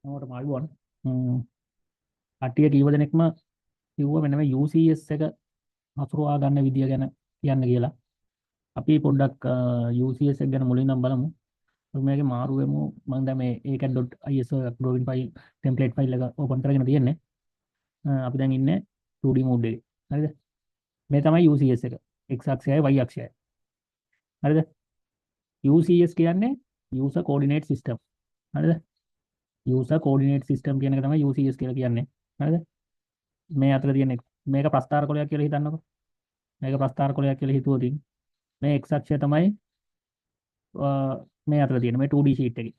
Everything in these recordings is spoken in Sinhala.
මොකට මාළුවන් කට්ටිය කීව දෙනෙක්ම කිව්ව මෙන්න මේ UCS එක හසුරවා ගන්න විදිය ගැන කියන්න කියලා. අපි පොඩ්ඩක් UCS එක ගැන මුලින් නම් බලමු. අපි මේකේ මාරුවෙමු. මම දැන් මේ ACAD.ISO drawing file template file එක open කරගෙන තියෙන්නේ. අපි දැන් ඉන්නේ 2D mode එකේ. හරිද? මේ තමයි UCS එක. X අක්ෂයයි Y අක්ෂයයි. හරිද? UCS කියන්නේ user coordinate system. හරිද? user coordinate system කියන එක තමයි UCS කියලා කියන්නේ. හරිද? මේ අතර තියෙන මේක ප්‍රස්ථාර කොලයක් කියලා හිතන්නකෝ. මේක ප්‍රස්ථාර කොලයක් කියලා හිතුවොත් මේ x අක්ෂය තමයි මේ අතර තියෙන මේ 2D sheet එකේ.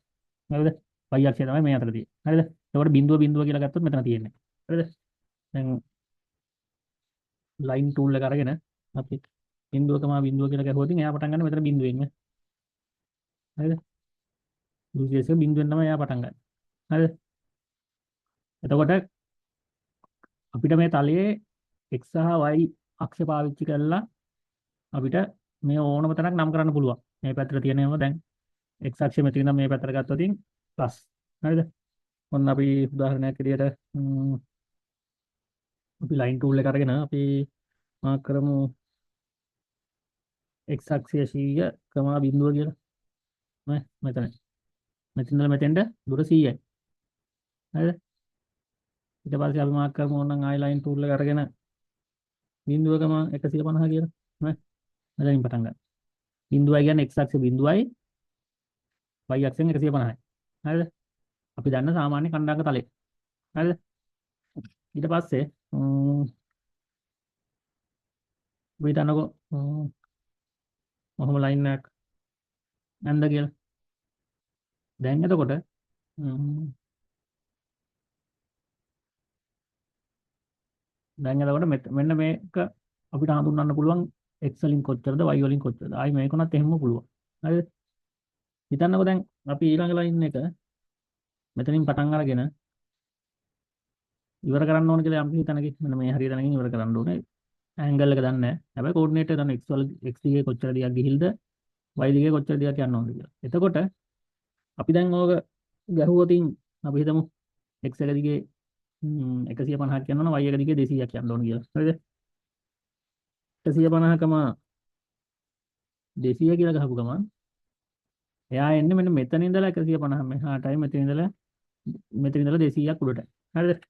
හරිද? y අක්ෂය තමයි මේ අතර තියෙන්නේ. හරිද? එතකොට බිඳුව බිඳුව කියලා ගත්තොත් මෙතන තියෙන්නේ. හරිද? දැන් line tool එක අරගෙන අපි බිඳුවකම බිඳුව කියලා ගහුවොත් එයා පටන් ගන්න මෙතන බිඳුවෙන් නේ. හරිද? UCS එක බිඳුවෙන් තමයි එයා පටන් ගන්න. හරිද? එතකොට අපිට මේ තලයේ x සහ y අක්ෂ පාවිච්චි කරලා අපිට මේ ඕනම තැනක් නම් කරන්න පුළුවන්. මේ පැත්තට තියෙනවම දැන් x අක්ෂය මෙතන ඉඳන් මේ පැත්තට ගත්තොත් ප්ලස්. හරිද? ඔන්න අපි උදාහරණයක් විදියට අපි ලයින් ටූල් එක අරගෙන අපි මාක් කරමු x අක්ෂය 100 කමා බිඳුව කියලා. නේ මෙතන. මෙතන ඉඳලා මෙතෙන්ට දුර 100යි. හරිද? ඊට පස්සේ අපි මාක් කරමු ඕනනම් ආයි ලයින් ටූල් එක අරගෙන බිඳුවකම 150 කියලා. නේ මෙතනින් පටන් ගන්න. බිඳුවයි කියන්නේ x අක්ෂය බිඳුවයි y අක්ෂයෙන් 150යි. හරිද? අපි දන්න සාමාන්‍ය කණ්ඩායම තලය. හරිද? ඊට පස්සේ අපි හිතන්නකෝ ඔහොම ලයින් එකක් නැන්ද කියලා. දැන් එතකොට මෙන්න මේක අපිට හඳුන්වන්න පුළුවන් x වලින් කොච්චරද y වලින් කොච්චරද. ආයි මේකුණත් එහෙම පුළුවන්. හරිද? හිතන්නකෝ දැන් අපි ඊළඟ ලයින් එක මෙතනින් පටන් අරගෙන ඉවර කරන්න ඕන කියලා අපි හිතනකි. මෙන්න මේ හරිය තැනකින් ඉවර කරන්න ඕනේ. ඇන්ගල් එක දන්නේ නැහැ. හැබැයි කෝඩිනේට් එක දන්න x වල x දිගේ කොච්චර දිගක් ගිහිල්ද y දිගේ කොච්චර දිගක් යන්න ඕනද කියලා. එතකොට අපි දැන් ඕක ගැහුවොතින් අපි හිතමු x එක දිගේ 150ක් යන්න ඕන y එක දිගේ 200ක් යන්න ඕන කියලා. හරිද? 150කම 200 කියලා ගහපු ගමන් එයා එන්නේ මෙන්න මෙතන ඉඳලා 150 මෙහාටයි මෙතන ඉඳලා 200ක් උඩට. හරිද?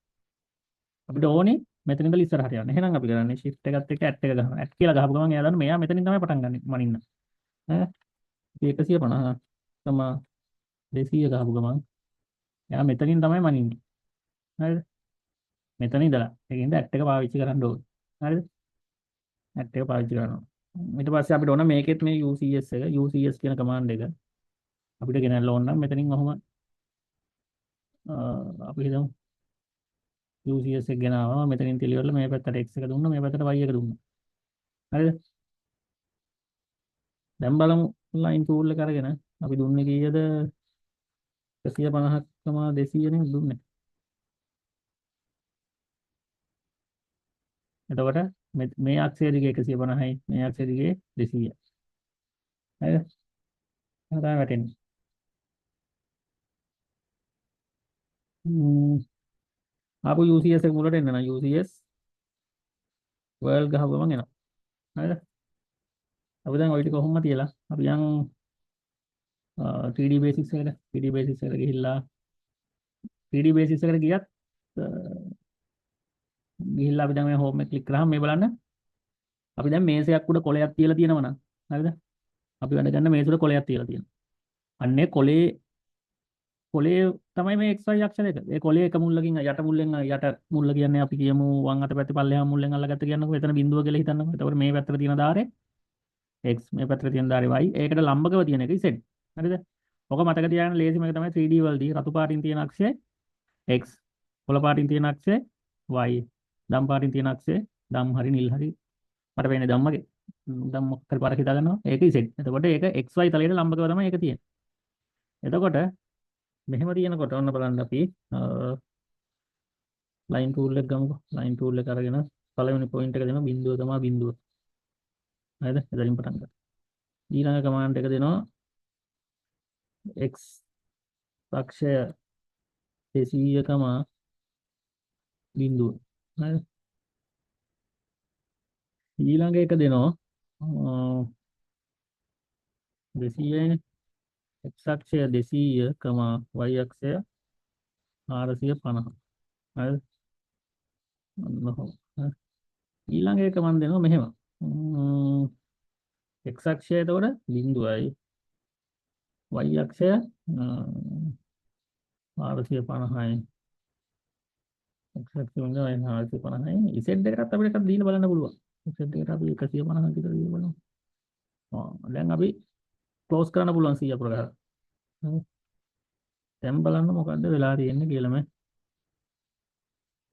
අපිට ඕනේ මෙතන ඉඳලා ඉස්සරහට යන්න. එහෙනම් අපි කරන්නේ shift එකත් එක්ක add එක ගහනවා. add කියලා ගහපු ගමන් එයා දන්න මෙයා මෙතනින් තමයි පටන් ගන්න මනින්න. ඈ 150 තම 200 ගහපු ගමන් එයා මෙතනින් තමයි මනින්නේ. හරිද? මෙතන ඉඳලා. ඒකින්ද add එක පාවිච්චි කරන්න ඕනේ. හරිද? add එක පාවිච්චි කරනවා. ඊට පස්සේ අපිට ඕන මේකෙත් මේ UCS එක UCS කියන command එක අපිට ගෙනල්ලා ඕන නම් මෙතනින් ඔහොම අපි හිතමු UCS එක ගෙනාවා මෙතනින් තෙලියවල මේ පැත්තට x එක දුන්නා මේ පැත්තට y එක දුන්නා. හරිද? දැන් බලමු line tool එක අරගෙන අපි දුන්නේ කීයද 150කම 200 නේ දුන්නේ. එතකොට මේ අක්ෂය දිගේ 150යි මේ අක්ෂය දිගේ 200යි. හරිද? එහෙනම් තමයි වැටෙන්නේ. ආපු UCS එක මුලට එන්න නම් UCS world ගහපුව ගමන් එනවා. හරිද? අපි දැන් ওই ටික කොහොමද තියලා අපි යන් 3D basics එකට 3D basics එකට ගිහිල්ලා 3D basics එකට ගිහිල්ලා අපි දැන් මේ home එක ක්ලික් කරාම මේ බලන්න අපි දැන් මේසයක් උඩ කොලයක් තියලා තියෙනවා නම් හරිද? අපි වැඩ ගන්න මේසෙ උඩ කොලයක් තියලා තියෙනවා. අන්නේ කොලේ තමයි මේ xy අක්ෂ දෙක. ඒ කොලේ එක මුල්ලකින් යට මුල්ලෙන් යට මුල්ල කියන්නේ අපි කියමු වම් අත පැත්තේ පල්ලෙහා මුල්ලෙන් අල්ලගත්ත කියන්නකෝ. එතන බිඳුව කියලා හිතන්නකෝ. එතකොට මේ පැත්තට තියෙන ධාරය x මේ පැත්තට තියෙන ධාරය y. ඒකට ලම්බකව තියෙන එක z. හරිද? ඔක මතක තියාගන්න ලේසිම එක තමයි 3D වලදී රතු පාටින් තියෙන අක්ෂය x, කොළ පාටින් තියෙන අක්ෂය y, දම් පාටින් තියෙන අක්ෂය දම් හරි නිල් හරි මට වෙන්නේ ධම්මගේ. ධම් මොකක්ද පාරක් හිතා ගන්නවා. ඒක z. එතකොට ඒක xy තලයට ලම්බකව තමයි ඒක තියෙන්නේ. එතකොට මෙහෙම තියෙනකොට ඔන්න බලන්න අපි ලයින් ටූල් එක ගමුකෝ. ලයින් ටූල් එක අරගෙන පළවෙනි පොයින්ට් එක දෙනවා බිඳුව තමයි බිඳුව. හරිද? එතනින් පටන් ගන්න. ඊළඟ කමාන්ඩ් එක දෙනවා x අක්ෂය 200,000. හරි. ඊළඟ එක දෙනවා 200යි. x අක්ෂය 200, y අක්ෂය 450. හරි. ඔන්න ඔහොම. හරි. ඊළඟ එක මම දෙනවා මෙහෙම. x අක්ෂය එතකොට 0යි, y අක්ෂය 450යි. x අක්ෂය වල y 450යි. z එකටත් අපිට එකක් දීලා බලන්න පුළුවන්. z එකට අපි 150 විතර දීලා බලමු. දැන් අපි ක්ලෝස් කරන්න පුළුවන් 100 ප්‍රකාශ. හරි. දැන් බලන්න මොකද්ද වෙලා තියෙන්නේ කියලා.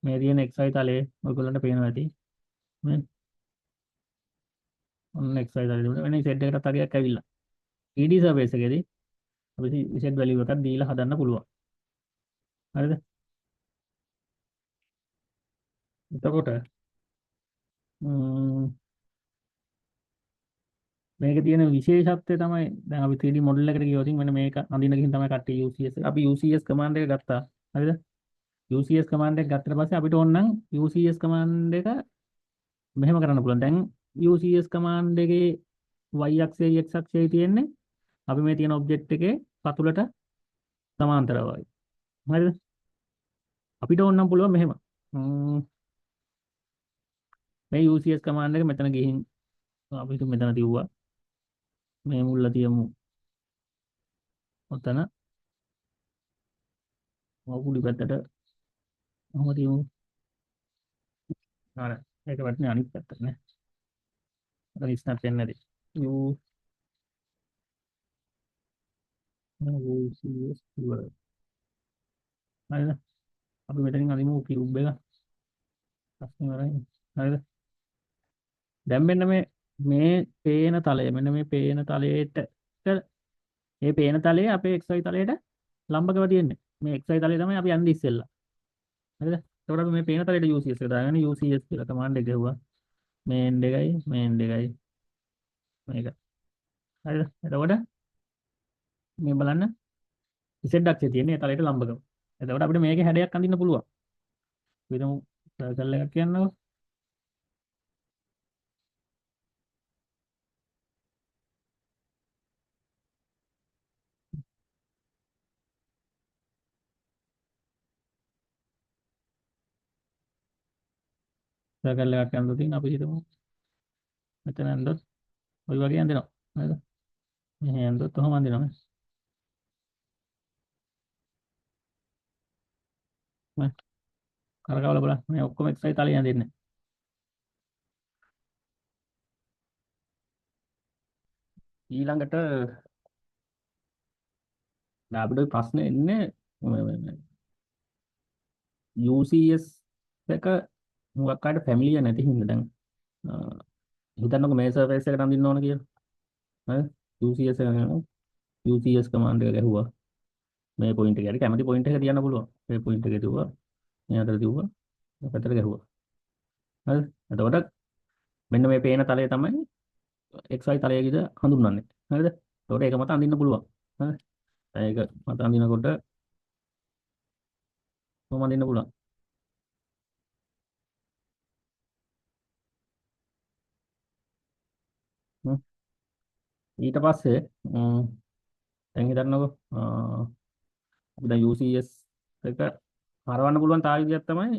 මේ තියෙන xy තලයේ ඔයගොල්ලන්ට පේනවා ඇති. මේ ඔන්න xy තලයේ තිබුණා. වෙන z එකටත් අගයක් ඇවිල්ලා. 3D සර්ෆේස් එකේදී අපි z වැලියු එකක් දීලා හදන්න පුළුවන්. හරිද? එතකොට මේක තියෙන විශේෂත්වය තමයි දැන් අපි 3D මොඩල් එකට ගියොත් මෙන්න මේක අඳින්න ගිහින් තමයි කට්ටිය UCS අපි UCS කමාන්ඩ් එක ගත්තා. හරිද? UCS කමාන්ඩ් එක ගත්තට පස්සේ අපිට ඕන නම් UCS කමාන්ඩ් එක මෙහෙම කරන්න පුළුවන්. දැන් UCS කමාන්ඩ් එකේ y අක්ෂයයි x අක්ෂයයි තියෙන්නේ අපි මේ තියෙන ඔබ්ජෙක්ට් එකේ පතුලට සමාන්තරව වගේ. හරිද? අපිට ඕන නම් පුළුවන් මෙහෙම. මේ UCS කමාන්ඩ් එක මෙතන ගිහින් අපි මෙතන තියුවා. මේ මුල්ල තියමු. ඔතන මොකුඩි පැත්තට ඔහොම තියමු. හරි. ඒක වටනේ අනිත් පැත්තට නේ. අර ඉස්නත් වෙන්නේ නැති. UCS ඉවර. හරිද? අපි මෙතනින් අදිමු කියුබ් එක. ප්‍රශ්නේ ඉවරයි. හරිද? දැන් මෙන්න මේ පේන තලය මෙන්න මේ පේන තලයට මේ පේන තලයේ අපේ xy තලයට ලම්බකව තියෙන්නේ. මේ xy තලය තමයි අපි යන්නේ ඉස්සෙල්ලා. හරිද? එතකොට අපි මේ පේන තලයට UCS එක දාගෙන UCS කියලා කමාන්ඩ් එක ගහුවා. මේන් දෙකයි මේක. හරිද? එතකොට මේ බලන්න z අක්ෂය තියෙන ඒ තලයට ලම්බකව. එතකොට අපිට මේකේ හැඩයක් අඳින්න පුළුවන්. විදමු සර්කල් එකක් කියන්නකෝ. සර්කල් එකක් යනකොට තියෙන අපි හිතමු මෙතන ඇඳොත් ওই වගේ ඇඳෙනවා. හරිද? මෙහෙ ඇඳොත් ඔහොම අඳිනවා. නේ? කරකවල බලන්න මේ ඔක්කොම xy තලයේ ඇඳෙන්නේ. ඊළඟට අපිට ප්‍රශ්න එන්නේ UCS එක මොකක් කාට ෆැමිලිය නැති හින්දා දැන් හිතන්නකෝ මේ සර්ෆේස් එකට අඳින්න ඕන කියලා. හරි? UCS එක UCS කමාන්ඩ් එක ගැහුවා. මේ පොයින්ට් එක හරි කැමති පොයින්ට් එක තියන්න පුළුවන්. මේ පොයින්ට් එක තියුවා. මේ අතර තියුවා. මේ පැත්තට ගැහුවා. හරි? එතකොට මෙන්න මේ පේන තලය තමයි XY තලය විදිහට හඳුන්වන්නේ. හරිද? එතකොට ඒක මත අඳින්න පුළුවන්. හරි? ඒක මත අඳිනකොට කොහොම අඳින්න පුළුවන්. ඊට පස්සේ දැන් හිතන්නකෝ අපි දැන් UCS එක හරවන්න පුළුවන් තාක් විදියක් තමයි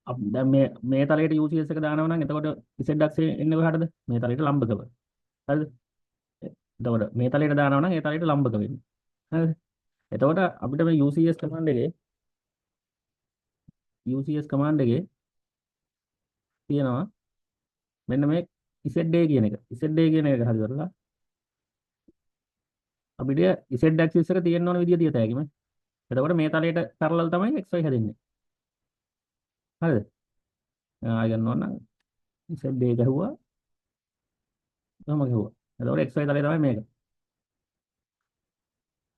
අපි දැන් මේ තලයට UCS එක දානවා නම් එතකොට Z අක්ෂය එන්නේ කොහටද? මේ තලයට ලම්බකව. හරිද? එතකොට මේ තලයට දානවා නම් ඒ තලයට ලම්බක වෙන්නේ. හරිද? එතකොට අපිට මේ UCS කමාන්ඩ් එකේ තියෙනවා මෙන්න මේ ZA කියන එක. ZA කියන එක හරි කරලා අපිට Z axis එක තියෙන්න ඕන විදිය තියත හැකියි. එතකොට මේ තලයට පැරලල් තමයි XY හැදෙන්නේ. හරිද? ආය ගන්න ඕන නම් ZA ගහුවා. කොහොම ගහුවා. එතකොට XY තලය තමයි මේක.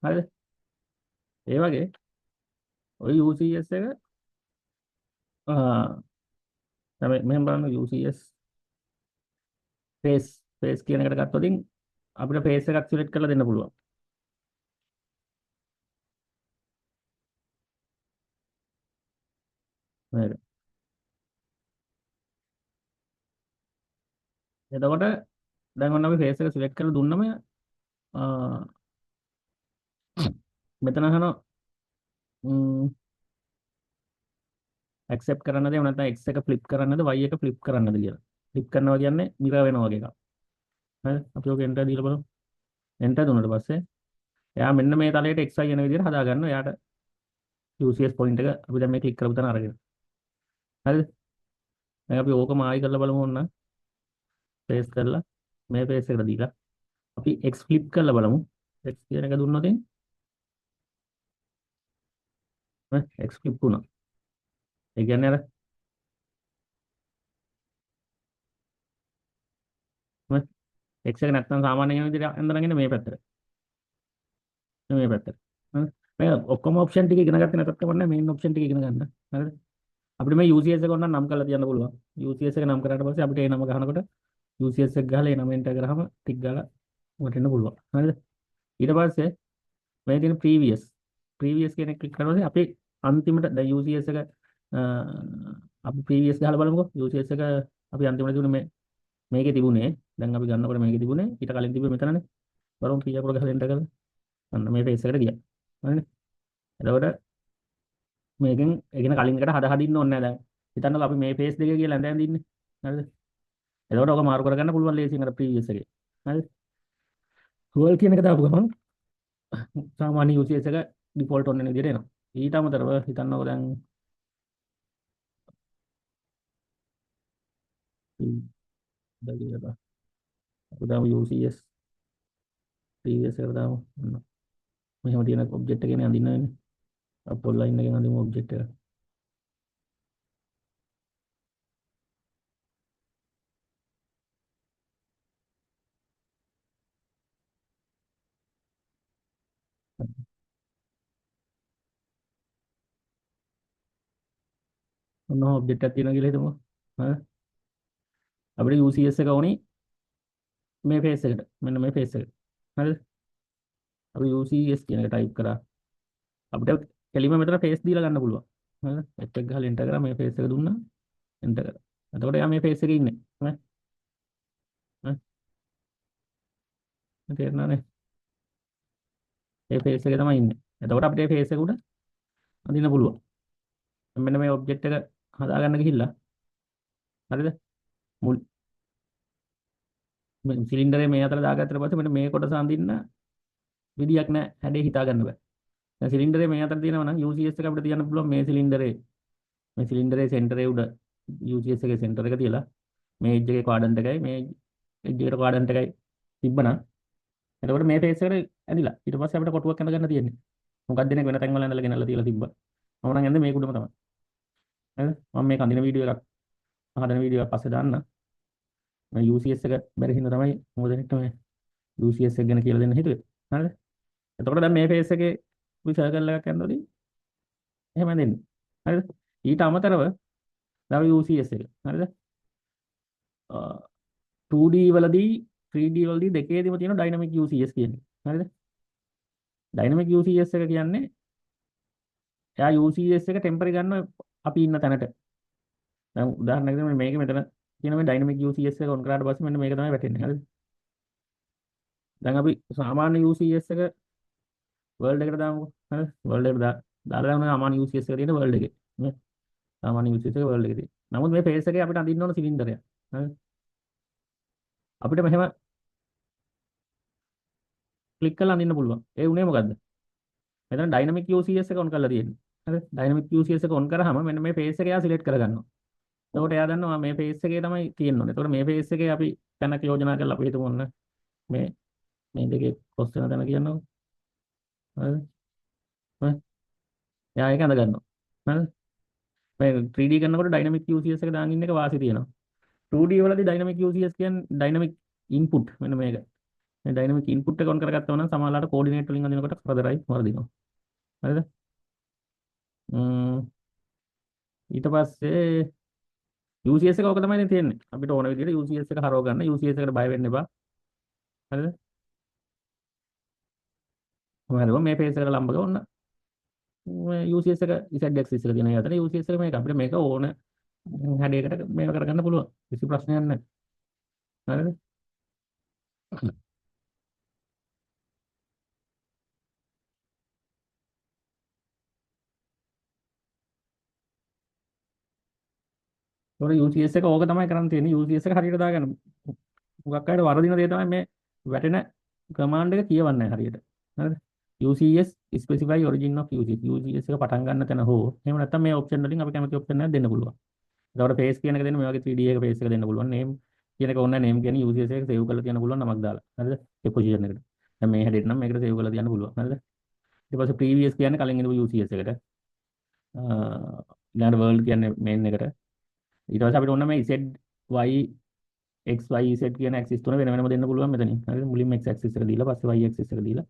හරිද? ඒ වගේ ඔය UCS එක තමයි මෙහෙම බලන්න UCS ෆේස් කියන එකට ගත්තොත් අපිට ෆේස් එකක් සිලෙක්ට් කරලා දෙන්න පුළුවන්. මේක. එතකොට දැන් ඔන්න අපි ෆේස් එක සිලෙක්ට් කරලා දුන්නම මෙතන අහනවා ඇක්සෙප්ට් කරන්නද එහෙම නැත්නම් x එක ෆ්ලිප් කරන්නද y එක ෆ්ලිප් කරන්නද කියලා. ෆ්ලිප් කරනවා කියන්නේ මිරර් වෙනවා වගේ එකක්. හරිද? අපි ඔක එන්ටර් දීලා බලමු. එන්ටර් දුන්නාට පස්සේ එයා මෙන්න මේ තලයට xy යන විදිහට හදා ගන්නවා. එයාට UCS පොයින්ට් එක අපි දැන් මේ ක්ලික් කරපු තැන අරගෙන. හරිද? දැන් අපි ඕකම ආයි කරලා බලමු ඕන්න. පේස් කරලා මේ පේස් එකට දීලා අපි x ෆ්ලිප් කරලා බලමු. x කියන එක දුන්නොත් x ෆ්ලිප් වුණා. ඒ කියන්නේ අර x එක නැත්තම් සාමාන්‍ය වෙන විදිහට ඇඳගෙන ඉන්නේ මේ පැත්තට. මේ පැත්තට. හරි. මේ ඔක්කොම ඔප්ෂන් ටික ඉගෙන ගත්තේ නැතත් කමක් නැහැ මේන් ඔප්ෂන් ටික ඉගෙන ගන්න. හරිද? අපිට මේ UCS එක ඕන නම් කරලා තියන්න පුළුවන්. UCS එක නම් කරාට පස්සේ අපිට ඒ නම ගහනකොට UCS එක ගහලා ඒ නම එන්ටර් කරාම ටික් ගාලා වටෙන්න පුළුවන්. හරිද? ඊට පස්සේ මේ තියෙන ප්‍රීවියස් කියන එක ක්ලික් කරලා පස්සේ අපි අන්තිමට දැන් UCS එක අපි ප්‍රීවියස් ගහලා බලමුකෝ. UCS එක අපි අන්තිමට තිබුණේ මේකේ තිබුණේ. දැන් අපි ගන්නකොට මේකේ තිබුණේ ඊට කලින් තිබුණේ මෙතනනේ. බලමු කීයක් ගහලා එන්ටර් කරලා. අන්න මේ පේස් එකට ගියා. හරිනේ. එතකොට මේකෙන් ඒ කියන කලින් එකට හදින්න ඕනේ නැහැ දැන්. හිතන්නකෝ අපි මේ පේස් දෙකේ කියලා ඇඳ ඉන්නේ. හරිද? එතකොට ඔක මාරු කරගන්න පුළුවන් ලේසියෙන් අර ප්‍රීවියස් එකේ. හරිද? රුවල් කියන එක දාපු ගමන් සාමාන්‍ය UCS එක ඩිෆෝල්ට් ඔන්න වෙන විදිහට එනවා. ඊට අමතරව හිතන්නකෝ දැන් අපි දාමු UCS ප්‍රීවියස් එකට දාමු. මෙහෙම තියෙන ඔබ්ජෙක්ට් එකනේ අඳින්න වෙන්නේ. අපෝල් ලයින් එකෙන් අඳිමු ඔබ්ජෙක්ට් එක. ඔන්න ඔබ්ජෙක්ට් එකක් තියෙනවා කියලා හිතමු. හරි. අපිට UCS එක ඕනේ මේ ෆේස් එකට. මෙන්න මේ ෆේස් එකට. හරිද? අපි UCS කියන එක ටයිප් කරා. අපිට කෙලිම මෙතන ෆේස් දීලා ගන්න පුළුවන්. හරිද? F1 ගහලා එන්ටර් කරා මේ ෆේස් එක දුන්නා. එන්ටර් කරා. එතකොට යා මේ ෆේස් එකේ ඉන්නේ. හරි. හරි. තේරෙනවනේ? මේ ෆේස් එකේ තමයි ඉන්නේ. එතකොට අපිට මේ ෆේස් එක උඩ අඳින්න පුළුවන්. මෙන්න මේ ඔබ්ජෙක්ට් එක හදාගන්න ගිහිල්ලා හරිද? මුල් සිලින්ඩරේ මේ අතර දාගත්තට පස්සේ මෙන්න මේ කොටස අඳින්න විදියක් නැහැ. හැඩේ හිතා ගන්න බෑ. දැන් සිලින්ඩරේ මේ අතර තියෙනවා නම් UCS එක අපිට තියන්න පුළුවන් මේ සිලින්ඩරේ සෙන්ටරේ උඩ UCS එකේ සෙන්ටර් එක තියලා මේ එජ් එකේ ක්වාඩ්‍රන්ට් එකයි මේ එජ් එකට ක්වාඩ්‍රන්ට් එකයි තිබ්බනම් එතකොට මේ ෆේස් එකට ඇඳිලා ඊට පස්සේ අපිට කොටුවක් ඇඳ ගන්න තියෙන්නේ. මොකක්ද දෙනෙක් වෙන තැන් වල ඇඳලා ගෙනල්ලා තියලා තිබ්බා. මම නම් ඇඳේ මේක උඩම තමයි. හරිද? මම මේ කඳින වීඩියෝ එකක් හදන වීඩියෝ එකක් පස්සේ දාන්න. මේ UCS එක බැරි හින්දා තමයි මොකදෙනෙක්ට මේ UCS එක ගැන කියලා දෙන්න හිතුවේ. හරිද? එතකොට දැන් මේ ෆේස් එකේ අපි සර්කල් එකක් ඇඳලා එහෙම ඇඳෙන්නේ. හරිද? ඊට අමතරව තව UCS එක. හරිද? 2D වලදී 3D වලදී දෙකේදීම තියෙන ඩයිනමික් UCS කියන්නේ. හරිද? ඩයිනමික් UCS එක කියන්නේ එයා UCS එක ටෙම්පරරි ගන්න අපි ඉන්න තැනට. දැන් උදාහරණයක් විදිහට මේක මෙතන තියෙන මේ ඩයිනමික් UCS එක ඔන් කරාට පස්සේ මෙන්න මේක තමයි වැටෙන්නේ. හරිද? දැන් අපි සාමාන්‍ය UCS එක වර්ල්ඩ් එකට දාමුකෝ. හරිද? වර්ල්ඩ් එකට දාලා දාමු සාමාන්‍ය UCS එක තියෙන වර්ල්ඩ් එකේ. නේ? සාමාන්‍ය UCS එක වර්ල්ඩ් එකේ තියෙන. නමුත් මේ ෆේස් එකේ අපිට අඳින්න ඕන සිලින්ඩරයක්. හරිද? අපිට මෙහෙම ක්ලික් කරලා අඳින්න පුළුවන්. ඒ උනේ මොකද්ද? මෙතන ඩයිනමික් UCS එක ඔන් කරලා තියෙන්නේ. හරිද? ඩයිනමික් UCS එක ඔන් කරාම මෙන්න මේ ෆේස් එක එයා සිලෙක්ට් කරගන්නවා. එතකොට එයා දන්නවා මේ ෆේස් එකේ තමයි තියෙන්න ඕනේ. එතකොට මේ ෆේස් එකේ අපි තැනක් යෝජනා කරලා අපි හිතමු ඔන්න මේ මේ දෙකේ ක්‍රොස් වෙන තැන කියන්නකො. හරිද? හරි. එයා ඒක අඳ ගන්නවා. හරිද? මේ 3D කරනකොට ඩයිනමික් UCS එක දාන් ඉන්න එක වාසි තියෙනවා. 2D වලදී ඩයිනමික් UCS කියන්නේ ඩයිනමික් ඉන්පුට් මෙන්න මේක. මේ ඩයිනමික් ඉන්පුට් එක ඔන් කරගත්තා නම් සමහරවිට කෝඩිනේට් වලින් අඳිනකොට කරදරයි වරදිනවා. හරිද? ඊට පස්සේ UCS එක ඕක තමයි තියෙන්නේ. අපිට ඕන විදිහට UCS එක හරව ගන්න. UCS එකට බය වෙන්න එපා. හරිද? කොහොමද මේ ෆේස් එකට ලම්බ ගන්න. UCS එක Z axis එක තියෙන ඒ අතර UCS එක මේක අපිට මේක ඕන හැඩයකට මේක කරගන්න පුළුවන්. කිසි ප්‍රශ්නයක් නැහැ. හරිද? ඒතකොට UCS එක ඕක තමයි කරන්න තියෙන්නේ. UCS එක හරියට දාගන්න. හුඟක් අයට වරදින දේ තමයි මේ වැටෙන කමාන්ඩ් එක කියවන්නේ නැහැ හරියට. හරිද? UCS specify origin of UCS. UCS එක පටන් ගන්න තැන හෝ එහෙම නැත්නම් මේ ඔප්ෂන් වලින් අපි කැමති ඔප්ෂන් එකක් දෙන්න පුළුවන්. ඒතකොට face කියන එක දෙන්න මේ වගේ 3D එක face එක දෙන්න පුළුවන්. name කියන එක ඕන name කියන්නේ UCS එක save කරලා තියන්න පුළුවන් නමක් දාලා. හරිද? ඒ position එකට. දැන් මේ හැඩයට නම් මේකට save කරලා තියන්න පුළුවන්. හරිද? ඊට පස්සේ previous කියන්නේ කලින් ඉඳපු UCS එකට. ඊළඟට world කියන්නේ main එකට. ඊට පස්සේ අපිට ඕන මේ Z Y x y z කියන ඇක්සිස් තුන වෙන වෙනම දෙන්න පුළුවන් මෙතනින්. හරිද? මුලින්ම x ඇක්සිස් එක දීලා පස්සේ y ඇක්සිස් එක දීලා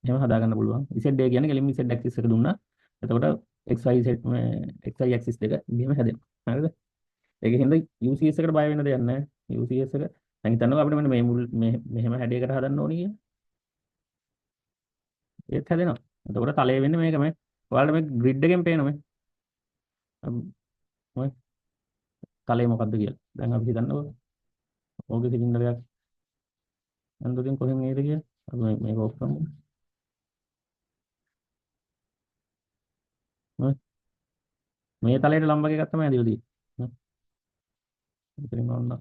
එහෙම හදා ගන්න පුළුවන්. z day කියන්නේ කෙලින්ම z ඇක්සිස් එක දුන්නා. එතකොට x y z x y axis දෙක මෙහෙම හැදෙනවා. හරිද? ඒකෙන්ද UCS එකට බය වෙන්න දෙයක් නැහැ. UCS එක දැන් හිතන්නකෝ අපිට මෙන්න මේ මෙහෙම හැඩයකට හදන්න ඕනේ කියලා. ඒත් හැදෙනවා. එතකොට තලයේ වෙන්නේ මේක මේ. ඔයාලට මේ grid එකෙන් පේනවා මේ. මේ තලයේ මොකද්ද කියලා. දැන් අපි හිතන්නකෝ. ඕකේ සිලින්ඩරයක් අන්තිමට කොහෙන් එයිද කියලා. අපි මේක ඔෆ් කරමු. මේ තලයට ලම්බ එකක් තමයි ඇදලා තියෙන්නේ. ඉතින් ඔන්න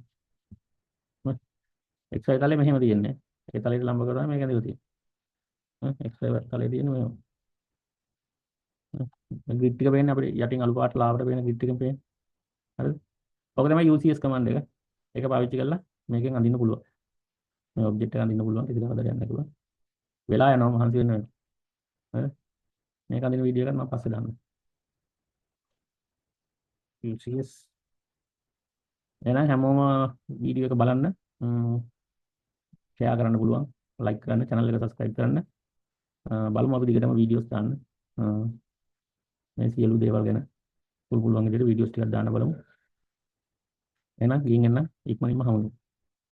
XY තලෙ මෙහෙම තියෙන්නේ. ඒ තලයට ලම්බ කරලා මේක ඇදලා තියෙන්නේ. XY තලයේ තියෙන මේ ග්‍රිඩ් එක පේන්නේ අපිට යටින් අලු පාට ලාවට පේන ග්‍රිඩ් එකෙන් පේන්නේ. හරිද? ඔක තමයි UCS කමාන්ඩ් එක. ඒක පාවිච්චි කරලා මේකෙන් අඳින්න පුළුවන්. මේ ඔබ්ජෙක්ට් එක අඳින්න පුළුවන් කිසි කවදාවත් යන්න පුළුවන්. වෙලා යනවා මහන්සි වෙන්න වෙනවා. හරිද? මේක අඳින වීඩියෝ එකක් මම පස්සේ දාන්නම්. UCS එහෙනම් හැමෝම වීඩියෝ එක බලන්න ෂෙයා කරන්න පුළුවන් ලයික් කරන්න channel එක subscribe කරන්න බලමු අපි දිගටම වීඩියෝස් දාන්න මේ සියලු දේවල් ගැන පුළුවන් විදිහට වීඩියෝස් ටිකක් දාන්න බලමු එහෙනම් ගිහින් එන්න ඉක්මනින්ම හමුවෙමු